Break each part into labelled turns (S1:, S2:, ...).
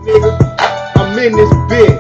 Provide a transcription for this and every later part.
S1: nigga. I'm in this bitch.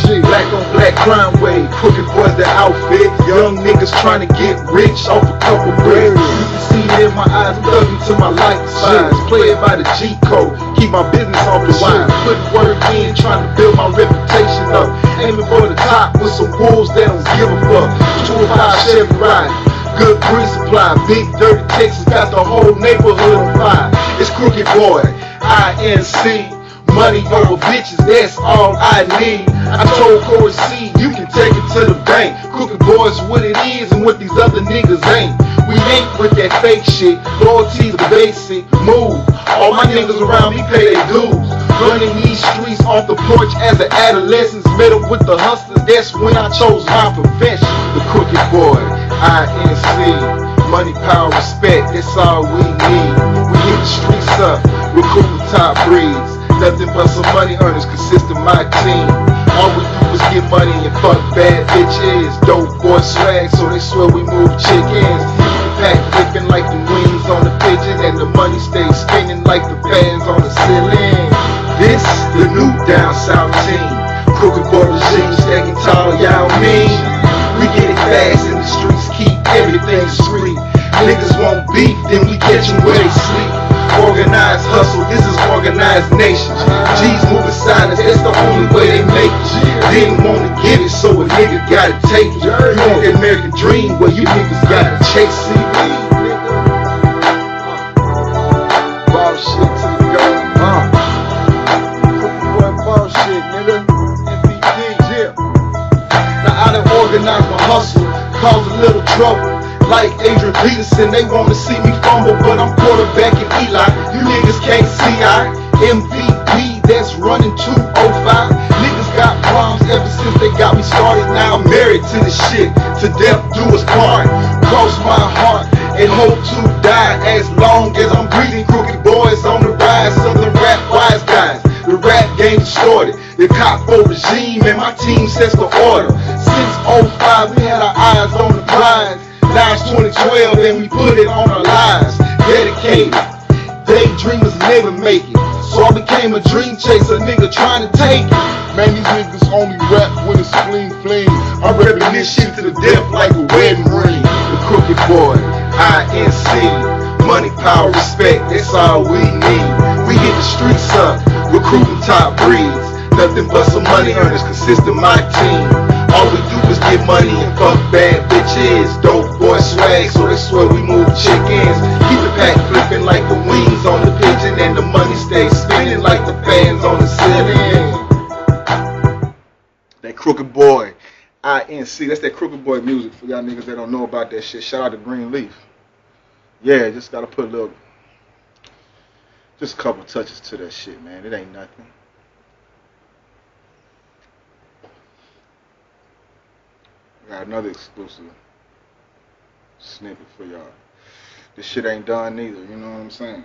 S1: Black on black crime wave, crooked boys the outfit. Young niggas trying to get rich off a couple bricks. You can see it in my eyes, I'm thugging to my life size. Play it by the G code, keep my business off the wire. Putting work in, trying to build my reputation up. Aiming for the top with some wolves that don't give a fuck. 205 Chevy ride, good breeze supply. Big dirty Texas got the whole neighborhood on fire. It's Crooked Boy, INC. Money over bitches, that's all I need. I told Corey C, you can take it to the bank. Crooked Boys what it is and what these other niggas ain't. We ain't with that fake shit, loyalty's the basic move. All my niggas around me pay their dues. Running these streets off the porch as an adolescent. Met up with the hustlers, that's when I chose my profession. The Crooked Boy, INC. Money, power, respect, that's all we need. We hit the streets up, recruiting top breeds. Nothing but some money earners consist of my team. All we do is get money and fuck bad bitches. Dope boy swag, so they swear we move chickens. Pack flipping like the wings on the pigeon, and the money stays spinning like the fans on the ceiling. This, the new down south team. Crooked Boy regime, stacking tall, y'all mean. We get it fast in the streets, keep everything discreet. Niggas want beef, then we catch them where they sleep. Organized hustle, this is organized nations. G's moving silence, that's the only way they make it. They didn't want to get it, so a nigga gotta take it. You want that American dream, well you niggas gotta chase it. Ball shit to the gun. Crooked Boy ball shit, nigga. MVP, yeah. Now I done organized my hustle, caused a little trouble. Like Adrian Peterson, they wanna see me fumble, but I'm quarterbacking Eli. You niggas can't see I MVP, that's running 205. Niggas got problems ever since they got me started. Now I'm married to the shit, to death do us part. Cross my heart and hope to die as long as I'm breathing. Crooked Boys on the rise, Southern rap wise guys. The rap game distorted, the Capo regime, and my team sets the order. Since 05 we had our eyes on the prize. Now it's 2012 and we put it on our lives. Dedicated, daydreamers never make it. So I became a dream chaser, nigga trying to take it.
S2: Man, these niggas only rap when it's fling fling.
S1: I'm repping this shit to the death like a wedding ring. The Crooked Boy, INC. Money, power, respect, that's all we need. We hit the streets up, recruiting top breeds. Nothing but some money earners consist of my team. All we do is get money and fuck bad bitches. Dope boy swag, so they swear we move chickens. Keep the pack flipping like the wings on the pigeon, and the money stays spinning like the fans on the ceiling. That Crooked Boy, INC, that's that Crooked Boy music for y'all niggas that don't know about that shit. Shout out to Greenleaf. Yeah, just gotta put a little, just a couple touches to that shit, man. It ain't nothing. Got another exclusive snippet for y'all. This shit ain't done neither, you know what I'm saying?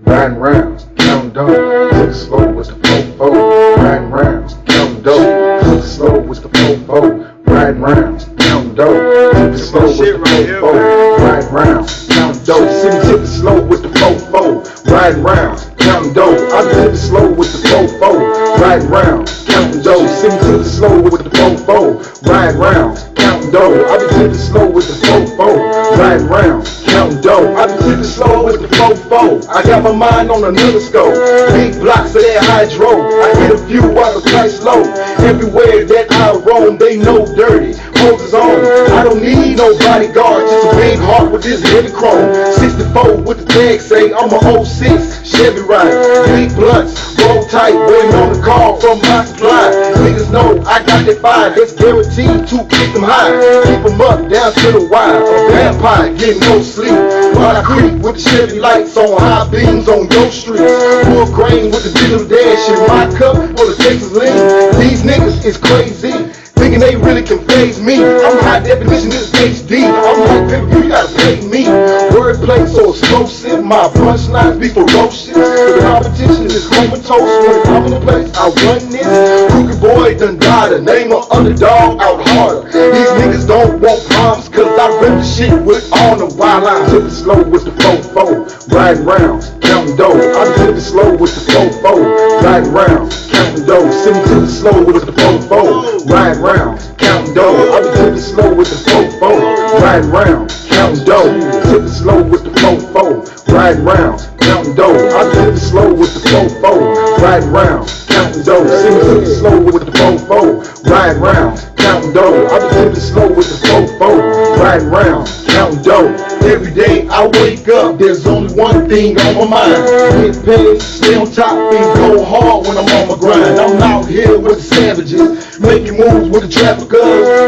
S3: Riding rounds, counting dough, take slow with the fofo. Riding rounds, counting dough, take slow with the fofo. Riding rounds, counting dough, take slow with the fofo. Riding rounds, counting dough, take it slow with the fofo. Riding rounds, counting dough, I be taking slow with the fofo. Riding rounds, counting dough, sing to the slow with the fofo. Riding rounds, counting dough, I be taking slow with the fofo. Riding rounds, counting dough, I be taking slow with the fofo. I got my mind on another scope. Big blocks of that hydro, I hit a few while the price low. Everywhere that I roam, they know dirty. Moses on, I don't need no bodyguard, just a big heart with this heavy chrome. 64 with the tag say I'm a 06 Chevy ride. Big blunts, roll tight, waiting on the call from my supply. Niggas know I got that fire, that's guaranteed to keep them high. Keep them up, down to the wire. A vampire, getting no sleep. While I creep with the Chevy lights on high beams on your street. Full grain with the digital dash in my cup for the Texas lean. These niggas is crazy, thinking they really can phase me. I'm high definition, this HD. I'm like, baby, you gotta pay me. Wordplay so
S1: so explosive, my punchlines be ferocious. The competition is comatose when it come into place. I run this. Crooked boy done died, the name of underdog out harder. These niggas don't want problems, cause I rip the shit with honor while I'm tipping slow with the fofo, riding rounds, counting dough. I'm tipping slow with the fofo, riding rounds, counting dough. Sitting tipping slow with the fofo, riding rounds, counting dough. I'm tipping slow with the fofo, riding rounds, counting dough. Tipping slow with the fofo, riding rounds, counting dough. I'm tipping slow with the fofo, riding rounds, counting dough. Sitting slow with the fofo, riding rounds, counting dough. I'm tipping slow with the fofo, riding rounds, counting dough. Every day I wake up, there's only one thing on my mind. Get paid, stay on top, and go hard when I'm on my grind. I'm out here with the savages, making moves with the traffickers.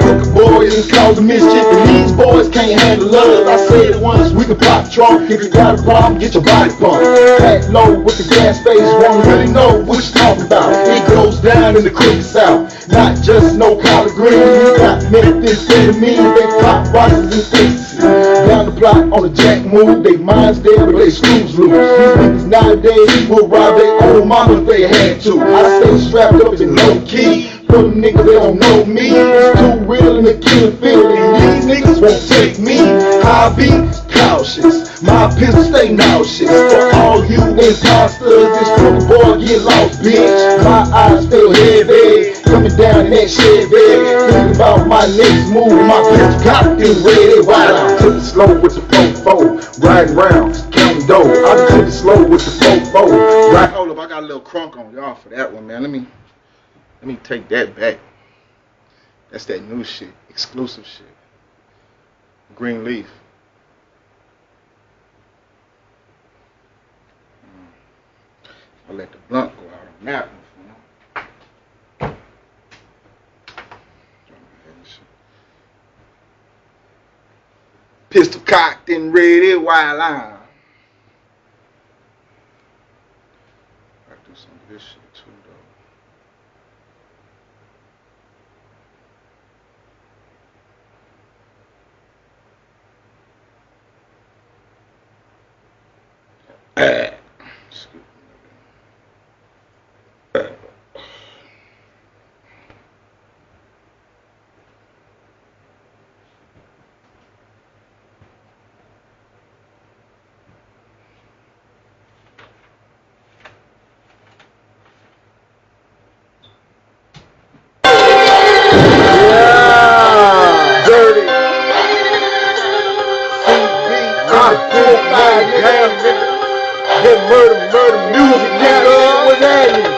S1: Crooked boys causing mischief, and these boys can't handle love. I said it once, we can pop trunk. If you got a problem, get your body pumped. Pack low with the gas face, won't really know what you're talking about. It goes down in the crooked south, not just no collard green. You got methamphetamine, they pop bottles and faces. Down the block on the jack move, they minds dead but they screws loose. These niggas nowadays will rob their own mama if they had to. I stay strapped up and low key, for them niggas they don't know me. It's too real in the killing field, and these niggas won't take me. I be cautious, my pistol stay nauseous. For all you imposters, this crooked boy get lost, bitch. My eyes feel heavy, coming down in that Chevy. Thinking about my next move, my pistol cocked and ready. While I'm tipping slow with the fofo, riding rounds, counting dough. I'm tipping slow with the fofo, right. Hold up, I got a little crunk on y'all for that one, man. Let me take that back. That's that new shit, exclusive shit. Green leaf. I'll let the blunt go out on that one. Pistol cocked and ready while I'm. I do some of this shit too, though. Excuse me. Murder music, nigga. What's happening?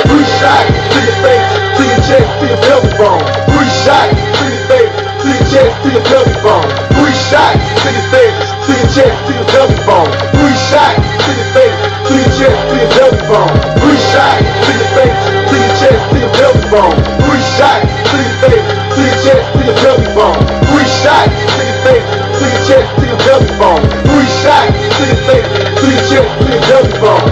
S1: Three shots to your face, to your chest, to your pelvic bone. Three shots to your face, to your chest, to your pelvic bone. Three shots to your face, to your chest, to your pelvic bone. Three shots to your face, to your chest, to your pelvic bone. Three shots to your face, to your chest, to your pelvic bone. Three shots to your face, to your chest, to your pelvic bone. Three shots to your face, to your chest, to your pelvic bone. Three shots to your face, to your chest, to your pelvic bone.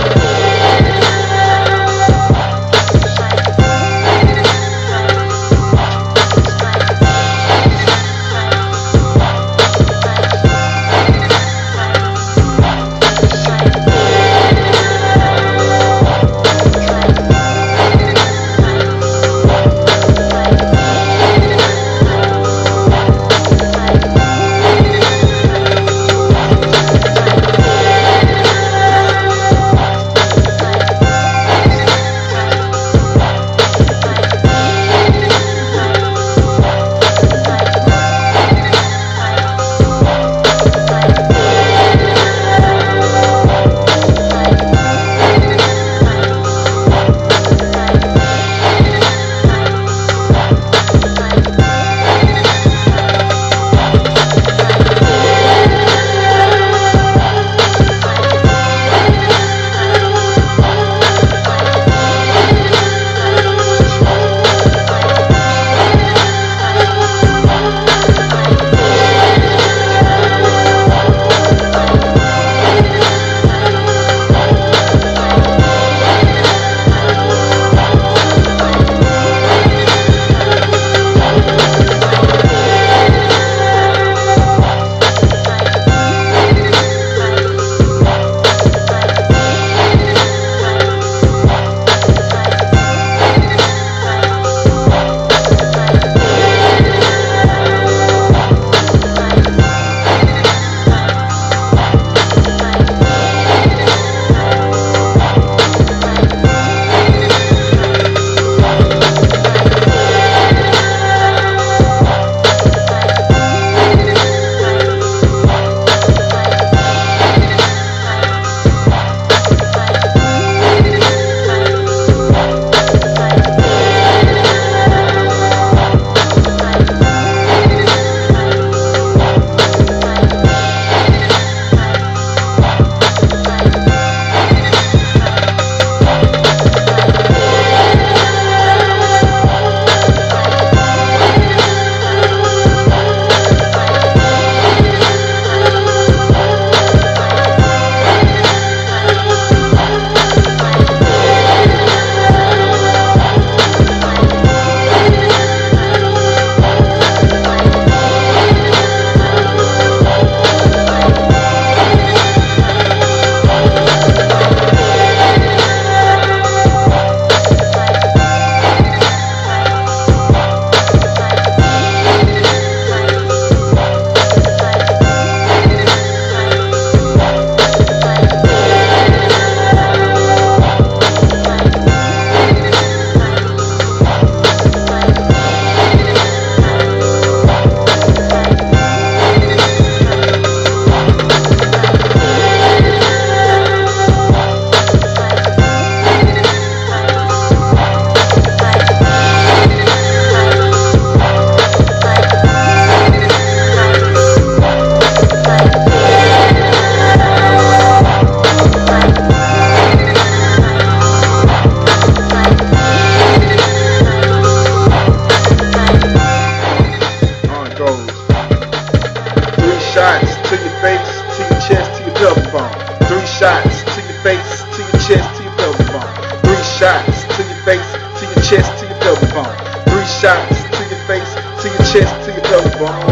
S1: shots to your face, to your chest, to your pelvic bone. 3 shots to your face, to your chest, to your pelvic bone. 3 shots to your face, to your chest, to your pelvic bone. 3 shots to your face, to your chest, to your pelvic bone.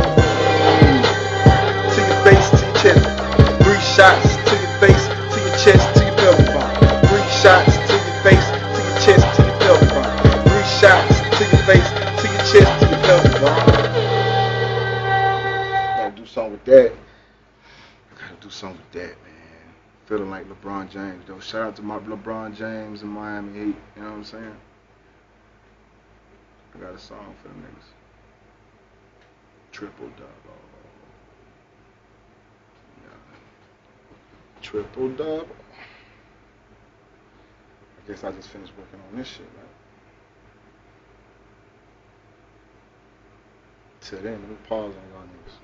S1: To your face, to your chest. 3 shots to your face, to your chest, to your pelvic bone. 3 shots to your face, to your chest, to your pelvic bone. 3 shots to your face, to your chest, to your pelvic bone. Gotta do something with that. Gotta do something with that, man. Feeling like LeBron James, though. Shout out to my LeBron James and Miami Heat. You know what I'm saying? I got a song for them niggas. Triple double. Yeah. Triple double. I guess I just finished working on this shit, right? Till then, let me pause on y'all niggas.